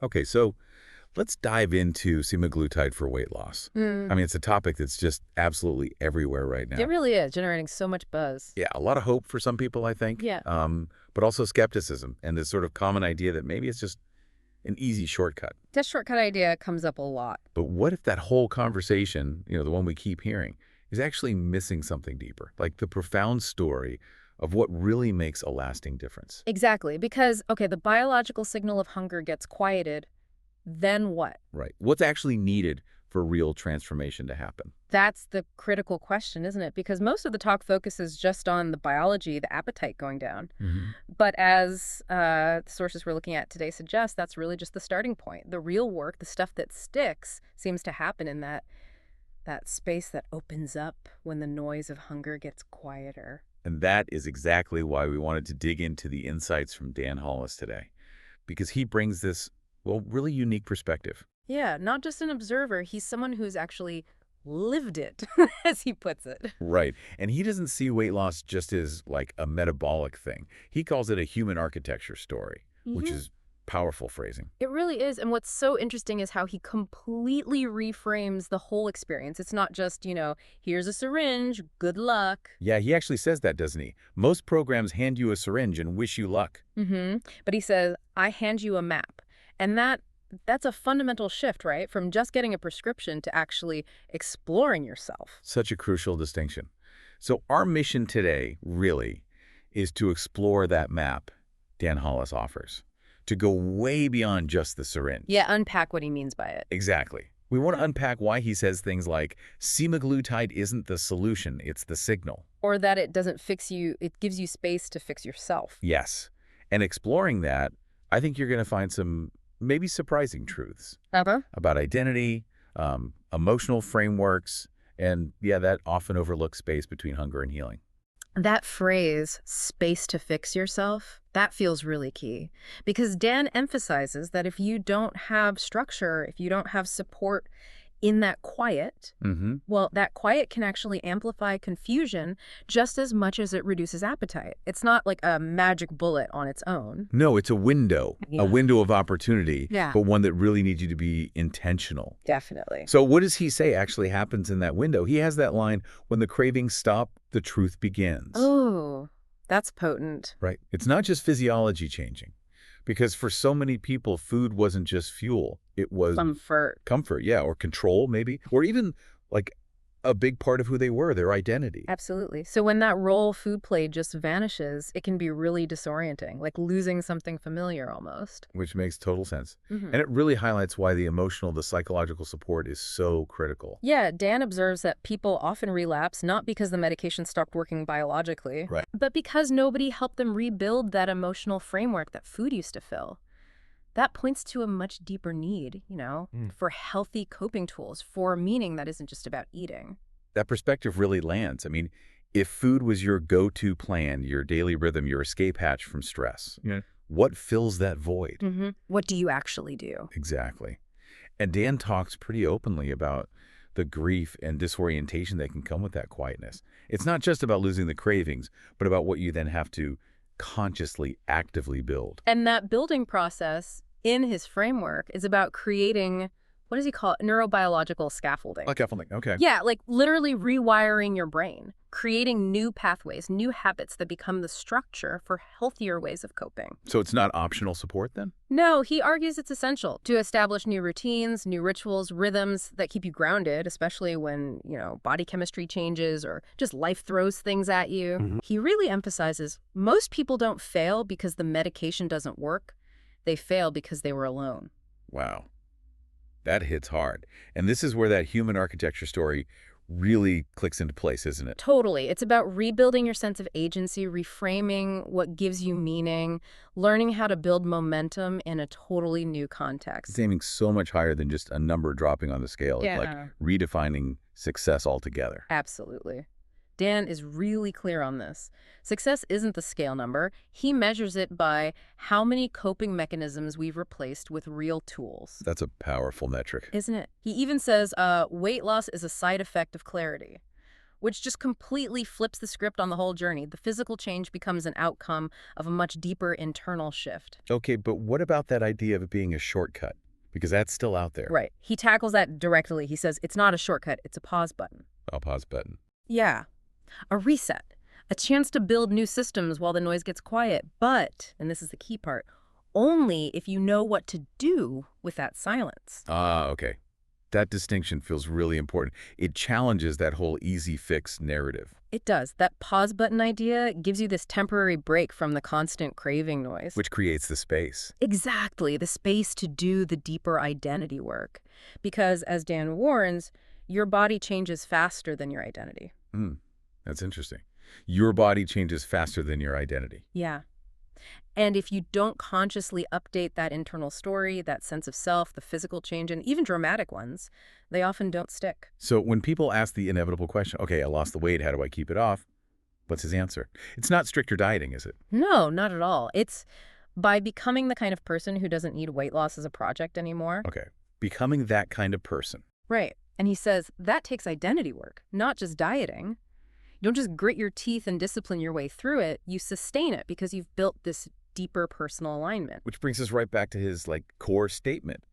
Okay, so let's dive into semaglutide for weight loss. I mean, it's a topic that's just absolutely everywhere right It now. really is generating so much buzz. Yeah, a lot of hope for some people, I think, Yeah. but also skepticism and this sort of common idea that maybe it's just an easy shortcut. That shortcut idea comes up a lot. But what if that whole conversation, the one we keep hearing, is actually missing something deeper, like the profound story of what really makes a lasting difference? Exactly. Because, okay, the biological signal of hunger gets quieted. Then what? Right. What's actually needed for real transformation to happen? That's the critical question, isn't it? Because most of the talk focuses just on the biology, the appetite going down. Hmm. But as the sources we're looking at today suggest, that's really just the starting point. The real work, the stuff that sticks, seems to happen in that space that opens up when the noise of hunger gets quieter. And that is exactly why we wanted to dig into the insights from Dan Hollis today, because he brings this, well, really unique perspective. Yeah, not just an observer. He's someone who's actually lived it, as he puts it. Right. And he doesn't see weight loss just as like a metabolic thing. He calls it a human architecture story, which is powerful phrasing. It really is. And what's so interesting is how he completely reframes the whole experience. It's not just, here's a syringe, good luck. Yeah, he actually says that, doesn't he? Most programs hand you a syringe and wish you luck. But he says, I hand you a map. And that's a fundamental shift, right? From just getting a prescription to actually exploring yourself. Such a crucial distinction. So our mission today, really, is to explore that map Dan Hollis offers, to go way beyond just the syringe. Yeah, unpack what he means by it. Exactly. We want to unpack why he says things like, semaglutide isn't the solution, it's the signal. Or that it doesn't fix you, it gives you space to fix yourself. Yes. And exploring that, I think you're going to find some maybe surprising truths about identity, emotional frameworks, and yeah, that often overlooked space between hunger and healing. That phrase, space to fix yourself, that feels really key. Because Dan emphasizes that if you don't have structure, if you don't have support in that quiet, well, that quiet can actually amplify confusion just as much as it reduces appetite. It's not like a magic bullet on its own. No, it's a window, Yeah. a window of opportunity, Yeah. but one that really needs you to be intentional. Definitely. So what does he say actually happens in that window? He has that line, when the cravings stop, the truth begins. Oh, that's potent. Right. It's not just physiology changing, because for so many people, food wasn't just fuel. It was comfort, yeah, or control maybe, or even like a big part of who they were, their identity. Absolutely. So when that role food played just vanishes, it can be really disorienting, like losing something familiar almost. Which makes total sense. And it really highlights why the emotional, the psychological support is so critical. Yeah, Dan observes that people often relapse not because the medication stopped working biologically, Right. but because nobody helped them rebuild that emotional framework that food used to fill. That points to a much deeper need, for healthy coping tools, for meaning that isn't just about eating. That perspective really lands. I mean, if food was your go-to plan, your daily rhythm, your escape hatch from stress, what fills that void? What do you actually do? Exactly. And Dan talks pretty openly about the grief and disorientation that can come with that quietness. It's not just about losing the cravings, but about what you then have to consciously, actively build. And that building process in his framework is about creating, what does he call it? Neurobiological scaffolding. Scaffolding, okay. Yeah, like literally rewiring your brain, creating new pathways, new habits that become the structure for healthier ways of coping. So it's not optional support then? No, he argues it's essential to establish new routines, new rituals, rhythms that keep you grounded, especially when, body chemistry changes or just life throws things at you. He really emphasizes most people don't fail because the medication doesn't work. They fail because they were alone. Wow. That hits hard. And this is where that human architecture story really clicks into place, isn't it? Totally. It's about rebuilding your sense of agency, reframing what gives you meaning, learning how to build momentum in a totally new context. It's aiming so much higher than just a number dropping on the scale. Yeah. It's like redefining success altogether. Absolutely. Dan is really clear on this. Success isn't the scale number. He measures it by how many coping mechanisms we've replaced with real tools. That's a powerful metric. Isn't it? He even says weight loss is a side effect of clarity. which just completely flips the script on the whole journey. The physical change becomes an outcome of a much deeper internal shift. Okay, but what about that idea of it being a shortcut? Because that's still out there. Right. He tackles that directly. He says it's not a shortcut, it's a pause button. I'll pause button. Yeah. A reset. A chance to build new systems while the noise gets quiet. But, and this is the key part, only if you know what to do with that silence. Ah, okay. That distinction feels really important. It challenges that whole easy fix narrative, It does. That pause button idea gives you this temporary break from the constant craving noise. which creates the space. Exactly, the space to do the deeper identity work. Because, as Dan warns, your body changes faster than your identity. Hmm, that's interesting. Your body changes faster than your identity. Yeah. And if you don't consciously update that internal story, that sense of self, the physical change, and even dramatic ones, they often don't stick. So when people ask the inevitable question, okay, I lost the weight, how do I keep it off? What's his answer? It's not stricter dieting, is it? No, not at all. It's by becoming the kind of person who doesn't need weight loss as a project anymore. Okay, becoming that kind of person. Right. And he says that takes identity work, not just dieting. You don't just grit your teeth and discipline your way through it. You sustain it because you've built this deeper personal alignment. Which brings us right back to his core statement.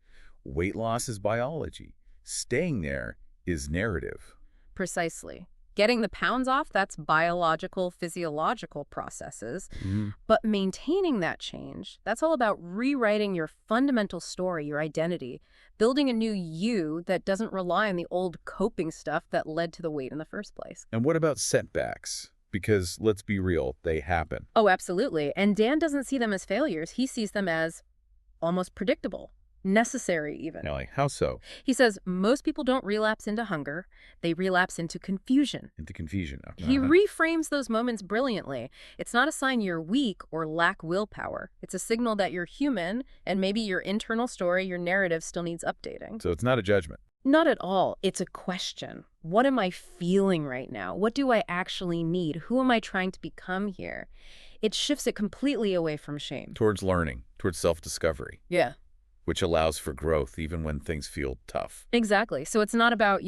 Weight loss is biology. Staying there is narrative. Precisely. Getting the pounds off, that's biological, physiological processes. Mhm. But maintaining that change, that's all about rewriting your fundamental story, your identity, building a new you that doesn't rely on the old coping stuff that led to the weight in the first place. And what about setbacks? Because let's be real, they happen. Oh, absolutely. And Dan doesn't see them as failures. He sees them as almost predictable, necessary even. Now, how so? He says most people don't relapse into hunger. They relapse into confusion. Into confusion. He reframes those moments brilliantly. It's not a sign you're weak or lack willpower. It's a signal that you're human and maybe your internal story, your narrative still needs updating. So it's not a judgment. Not at all. It's a question. What am I feeling right now? What do I actually need? Who am I trying to become here? It shifts it completely away from shame. Towards learning, towards self-discovery, Yeah. which allows for growth even when things feel tough. Exactly. So it's not about,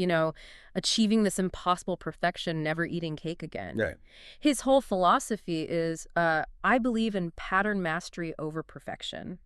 achieving this impossible perfection, never eating cake again. Right. His whole philosophy is, I believe in pattern mastery over perfection.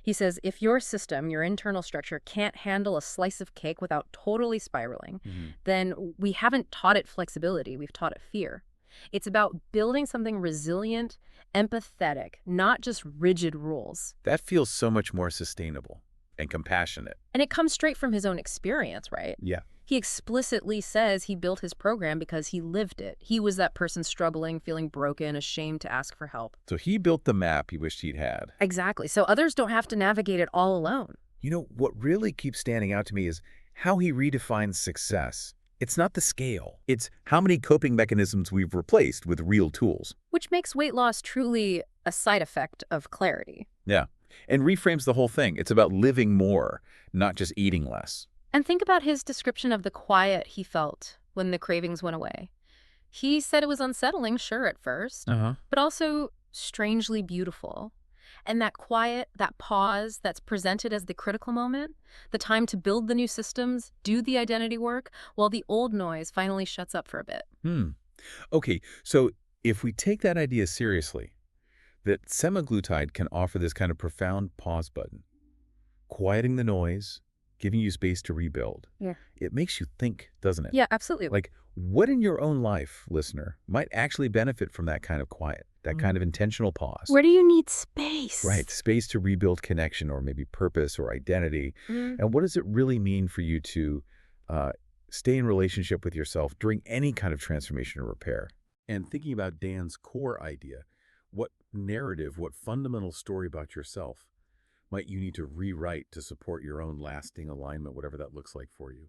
He says, if your system, your internal structure, can't handle a slice of cake without totally spiraling, then we haven't taught it flexibility, we've taught it fear. It's about building something resilient, empathetic, not just rigid rules. That feels so much more sustainable and compassionate. And it comes straight from his own experience, right? Yeah. He explicitly says he built his program because he lived it. He was that person struggling, feeling broken, ashamed to ask for help. So he built the map he wished he'd had. Exactly. So others don't have to navigate it all alone. You know, what really keeps standing out to me is how he redefines success. It's not the scale. It's how many coping mechanisms we've replaced with real tools. Which makes weight loss truly a side effect of clarity. Yeah. And reframes the whole thing. It's about living more, not just eating less. And think about his description of the quiet he felt when the cravings went away. He said it was unsettling, sure, at first, but also strangely beautiful. And that quiet, that pause that's presented as the critical moment, the time to build the new systems, do the identity work, while the old noise finally shuts up for a bit. Okay, so if we take that idea seriously, that semaglutide can offer this kind of profound pause button, quieting the noise, giving you space to rebuild. Yeah. It makes you think, doesn't it? Yeah, absolutely. Like, what in your own life, listener, might actually benefit from that kind of quiet, that kind of intentional pause? Where do you need space? Right, space to rebuild connection or maybe purpose or identity. And what does it really mean for you to stay in relationship with yourself during any kind of transformation or repair? And thinking about Dan's core idea, what narrative, what fundamental story about yourself might you need to rewrite to support your own lasting alignment, whatever that looks like for you?